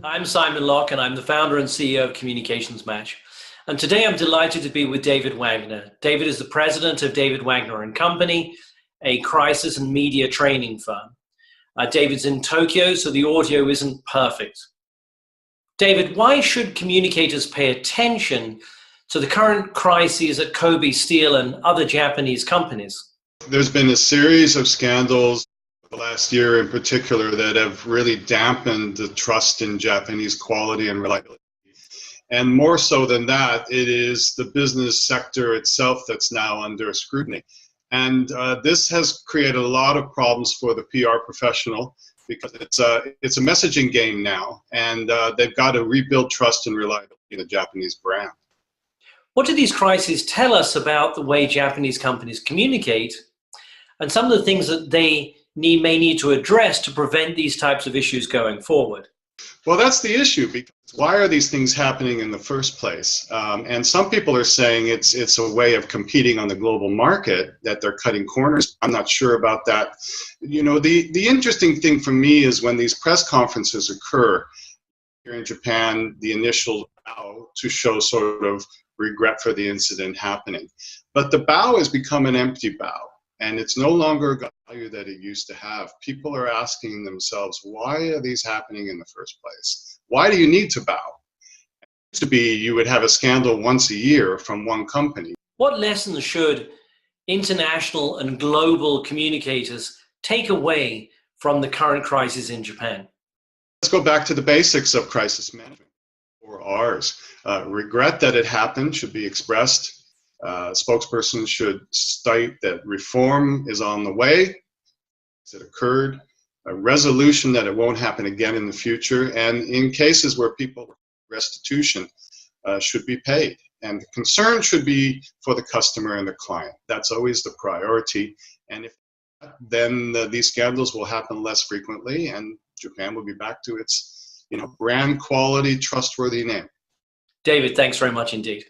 I'm Simon Locke, and I'm the founder and CEO of Communications Match. And today I'm delighted to be with David Wagner. David is the president of David Wagner Company, a crisis and media training firm. David's in Tokyo, so the audio isn't perfect. David, why should communicators pay attention to the current crises at Kobe Steel and other Japanese companies? There's been a series of scandals the last year in particular that have really dampened the trust in Japanese quality and reliability. And more so than that, it is the business sector itself that's now under scrutiny. And this has created a lot of problems for the PR professional because it's a messaging game now, and they've got to rebuild trust and reliability in the Japanese brand. What do these crises tell us about the way Japanese companies communicate and some of the things that they may need to address to prevent these types of issues going forward? Well, that's the issue, because why are these things happening in the first place? And some people are saying it's a way of competing on the global market, that they're cutting corners. I'm not sure about that. You know, the interesting thing for me is when these press conferences occur here in Japan, the initial bow to show sort of regret for the incident happening. But the bow has become an empty bow. And it's no longer a value that it used to have. People are asking themselves, why are these happening in the first place? Why do you need to bow? It used to be you would have a scandal once a year from one company. What lessons should international and global communicators take away from the current crisis in Japan? Let's go back to the basics of crisis management, or R's. Regret that it happened should be expressed. Spokesperson should state that reform is on the way, it occurred, a resolution that it won't happen again in the future, and in cases where people restitution should be paid. And the concern should be for the customer and the client. That's always the priority. And if then these scandals will happen less frequently, and Japan will be back to its brand quality, trustworthy name. David, thanks very much indeed.